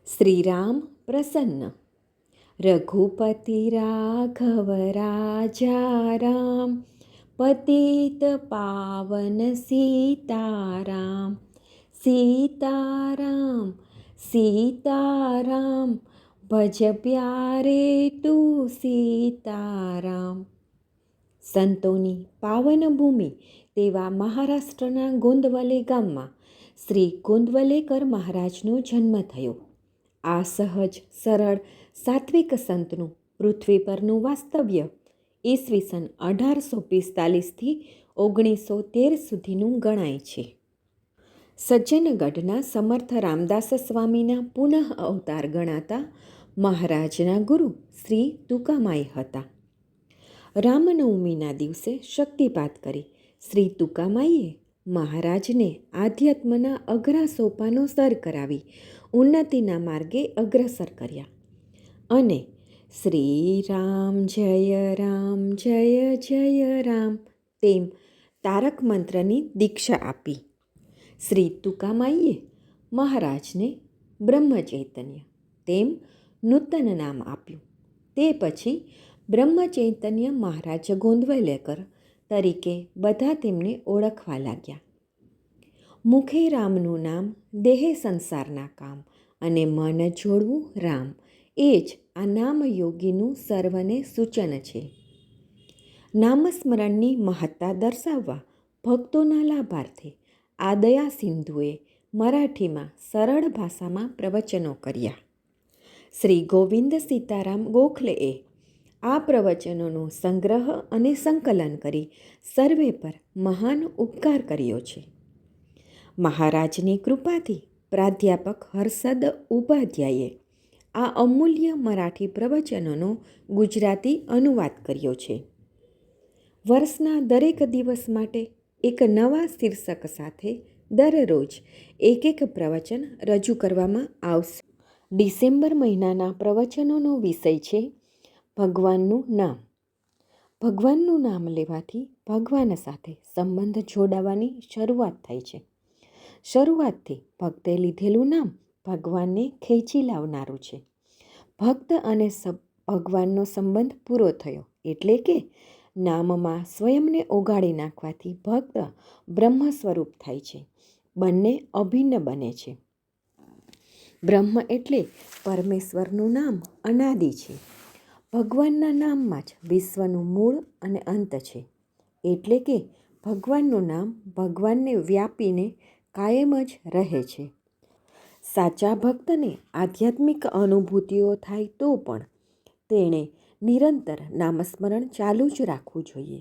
શ્રીરામ પ્રસન્ન. રઘુપતિ રાઘવ રાજા રામ, પતિત પાવન સીતારામ. સીતારામ સીતારામ, ભજ પ્યારે તું સીતારામ. સંતોની પાવન ભૂમિ તેવા મહારાષ્ટ્રના ગોંદવલે ગામમાં શ્રી ગોંદવલેકર મહારાજનો જન્મ થયો. આ સહજ સરળ સાત્વિક સંતનું પૃથ્વી પરનું વાસ્તવ્ય ઈસવીસન 1845થી 1913 સુધીનું ગણાય છે. સજ્જનગઢના સમર્થ રામદાસ સ્વામીના પુનઃ અવતાર ગણાતા મહારાજના ગુરુ શ્રી તુકામાઈ હતા. રામનવમીના દિવસે શક્તિપાત કરી શ્રી તુકામાઈએ મહારાજને આધ્યાત્મના અઘરા સોપાનો સર કરાવી ઉન્નતિના માર્ગે અગ્રસર કર્યા અને શ્રી રામ જય જય રામ તેમ તારક મંત્રની દીક્ષા આપી. શ્રી તુકામાઈએ મહારાજને બ્રહ્મચૈતન્ય તેમ નૂતન નામ આપ્યું. તે પછી બ્રહ્મચૈતન્ય મહારાજ ગોંદવલેકર તરીકે બધા તેમને ઓળખવા લાગ્યા. મુખે રામનું નામ, દેહે સંસારના કામ અને મન જોડવું રામ, એ જ આ નામયોગીનું સર્વને સૂચન છે. નામસ્મરણની મહત્તા દર્શાવવા ભક્તોના લાભાર્થે આ દયા સિંધુએ મરાઠીમાં સરળ ભાષામાં પ્રવચનો કર્યા. શ્રી ગોવિંદ સીતારામ ગોખલેએ આ પ્રવચનોનો સંગ્રહ અને સંકલન કરી સર્વે પર મહાન ઉપકાર કર્યો છે. મહારાજની કૃપાથી પ્રાધ્યાપક હર્ષદ ઉપાધ્યાયે આ અમૂલ્ય મરાઠી પ્રવચનોનો ગુજરાતી અનુવાદ કર્યો છે. વર્ષના દરેક દિવસ માટે એક નવા શીર્ષક સાથે દરરોજ એક પ્રવચન રજૂ કરવામાં આવશે. ડિસેમ્બર મહિનાના પ્રવચનોનો વિષય છે ભગવાનનું નામ. ભગવાનનું નામ લેવાથી ભગવાન સાથે સંબંધ જોડાવાની શરૂઆત થાય છે. શરૂઆતથી ભક્તે લીધેલું નામ ભગવાનને ખેંચી લાવનારું છે. ભક્ત અને ભગવાનનો સંબંધ પૂરો થયો એટલે કે નામમાં સ્વયંને ઓગાળી નાખવાથી ભક્ત બ્રહ્મ સ્વરૂપ થાય છે. બંને અભિન્ન બને છે. બ્રહ્મ એટલે પરમેશ્વરનું નામ અનાદિ છે. ભગવાનના નામમાં જ વિશ્વનું મૂળ અને અંત છે. એટલે કે ભગવાનનું નામ ભગવાનને વ્યાપીને કાયમ જ રહે છે. સાચા ભક્તને આધ્યાત્મિક અનુભૂતિઓ થાય તો પણ તેણે નિરંતર નામસ્મરણ ચાલુ જ રાખવું જોઈએ.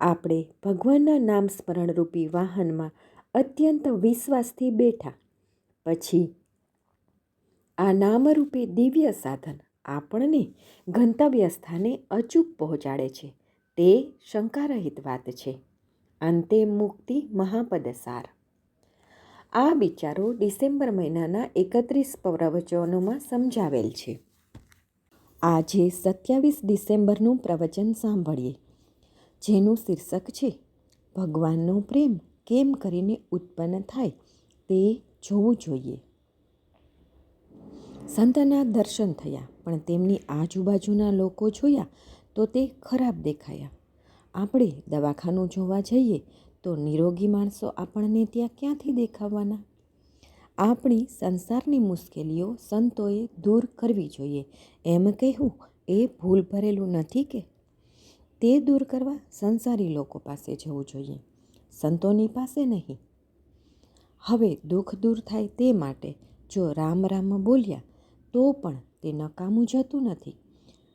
આપણે ભગવાનના નામસ્મરણ રૂપી વાહનમાં અત્યંત વિશ્વાસથી બેઠા પછી આ નામરૂપે દિવ્ય સાધન આપણને ગંતવ્ય સ્થાને અચૂક પહોંચાડે છે. તે શંકારહિત વાત છે. અંતે મુક્તિ મહાપદ સાર. આ વિચારો ડિસેમ્બર મહિનાના 31 પ્રવચનોમાં સમજાવેલ છે. આજે 27 ડિસેમ્બરનું પ્રવચન સાંભળીએ, જેનું શીર્ષક છે ભગવાનનો પ્રેમ કેમ કરીને ઉત્પન્ન થાય તે જોવું જોઈએ. સંતના દર્શન થયા પણ તેમની આજુબાજુના લોકો જોયા તો તે ખરાબ દેખાયા. આપણે દવાખાનું જોવા જઈએ તો નિરોગી માણસો આપણને ત્યાં ક્યાંથી દેખાવાના? આપણી સંસારની મુશ્કેલીઓ સંતોએ દૂર કરવી જોઈએ એમ કહેવું એ ભૂલ ભરેલું નથી કે? તે દૂર કરવા સંસારી લોકો પાસે જવું જોઈએ, સંતોની પાસે નહીં. હવે દુઃખ દૂર થાય તે માટે જો રામ રામ બોલ્યા તો પણ તે નકામું જતું નથી.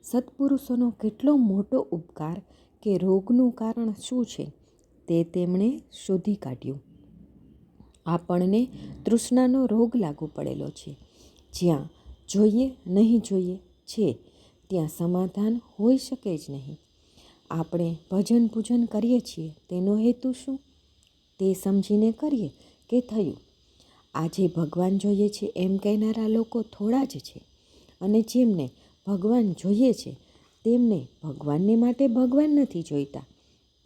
સત્પુરુષોનો કેટલો મોટો ઉપકાર કે રોગનું કારણ શું છે તે તેમણે શોધી કાઢ્યું. આપણને તૃષ્ણાનો રોગ લાગુ પડેલો છે. જ્યાં જોઈએ નહીં જોઈએ છે ત્યાં સમાધાન હોઈ શકે જ નહીં. આપણે ભજન પૂજન કરીએ છીએ તેનો હેતુ શું? તે સમજીને કરીએ કે થયું. આજે ભગવાન જોઈએ છે એમ કહેનારા લોકો થોડા જ છે અને જેમને ભગવાન જોઈએ છે તેમને ભગવાનને માટે ભગવાન નથી જોઈતા,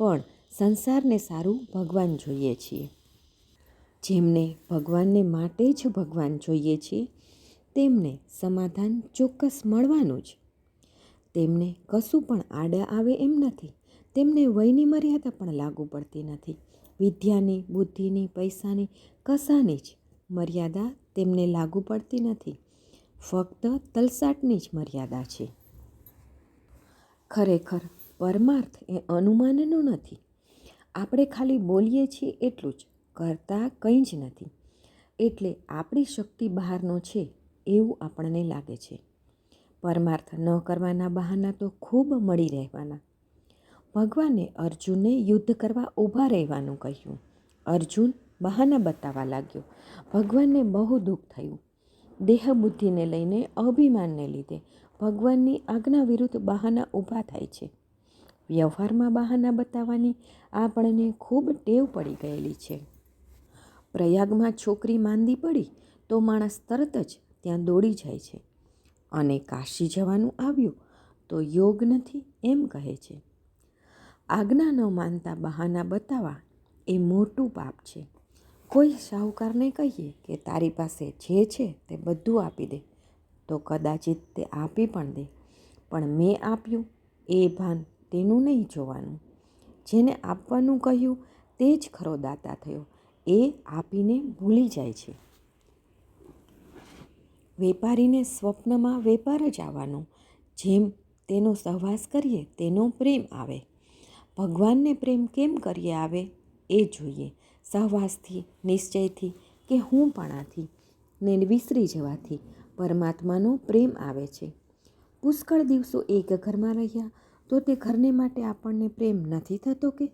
પણ સંસારને સારું ભગવાન જોઈએ છીએ. જેમને ભગવાનને માટે જ ભગવાન જોઈએ છીએ તેમને સમાધાન ચોક્કસ મળવાનું જ. તેમને કશું પણ આડા આવે એમ નથી. તેમને વયની મર્યાદા પણ લાગુ પડતી નથી. વિદ્યાની, બુદ્ધિની, પૈસાની, કશાની જ મર્યાદા તેમને લાગુ પડતી નથી. ફક્ત તલસાટની જ મર્યાદા છે. ખરેખર પરમાર્થ એ અનુમાનનો નથી. આપણે ખાલી બોલીએ છીએ એટલું જ, કરતાં કંઈ જ નથી. એટલે આપણી શક્તિ બહારનો છે એવું આપણને લાગે છે. પરમાર્થ ન કરવાના બહાના તો ખૂબ મળી રહેવાના. ભગવાને અર્જુનને યુદ્ધ કરવા ઊભા રહેવાનું કહ્યું. અર્જુન બહાના બતાવવા લાગ્યો. ભગવાનને બહુ દુઃખ થયું. દેહ બુદ્ધિને લઈને, અભિમાનને લીધે ભગવાનની આજ્ઞા વિરુદ્ધ બહાના ઊભા થાય છે. વ્યવહારમાં બહાના બતાવવાની આપણને ખૂબ ટેવ પડી ગયેલી છે. પ્રયાગમાં છોકરી માંદી પડી તો માણસ તરત જ ત્યાં દોડી જાય છે. અને કાશી જવાનું આવ્યું તો યોગ નથી એમ કહે છે. આજ્ઞા ન માનતા બહાના બતાવવા એ મોટું પાપ છે. કોઈ શાહુકારને કહીએ કે તારી પાસે જે છે તે બધું આપી દે, તો કદાચિત તે આપી પણ દે, પણ મેં આપ્યું એ ભાન તેનું નહીં જોવાનું. જેને આપવાનું કહ્યું તે જ ખરો દાતા થયો. એ આપીને ભૂલી જાય છે. વેપારીને સ્વપ્નમાં વેપાર જ આવવાનો. જેમ તેનો સહવાસ કરીએ તેનો પ્રેમ આવે. ભગવાનને પ્રેમ કેમ કરીએ આવે એ જોઈએ. સહવાસથી, નિશ્ચયથી કે હુંપણાથી ને વિસરી જવાથી પરમાત્માનો પ્રેમ આવે છે. પુષ્કળ દિવસો એક ઘરમાં રહ્યા તો તે ઘરને માટે આપણને પ્રેમ નથી થતો કે?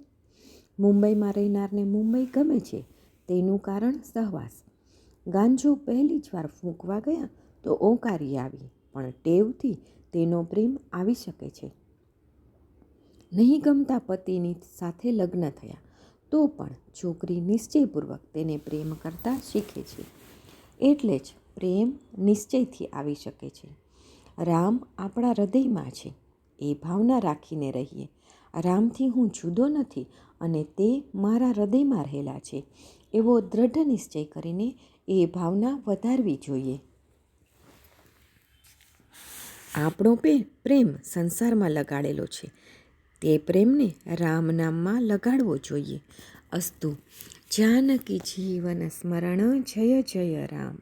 મુંબઈમાં રહેનારને મુંબઈ ગમે છે તેનું કારણ સહવાસ. ગાંજો પહેલી જ વાર ફૂંકવા ગયા તો ઓંકારી આવી, પણ ટેવથી તેનો પ્રેમ આવી શકે છે. નહીં ગમતા પતિની સાથે લગ્ન થયા તો પણ છોકરી નિશ્ચયપૂર્વક તેને પ્રેમ કરતા શીખે છે. એટલે જ પ્રેમ નિશ્ચયથી આવી શકે છે. રામ આપણા હૃદયમાં છે એ ભાવના રાખીને રહીએ. રામથી હું જુદો નથી અને તે મારા હૃદયમાં રહેલા છે એવો દ્રઢ નિશ્ચય કરીને એ ભાવના વધારવી જોઈએ. આપણો પ્રેમ સંસારમાં લગાડેલો છે. તે પ્રેમને રામ નામમાં લગાડવો જોઈએ. અસ્તુ. જાનકી જીવન સ્મરણ જય જય રામ.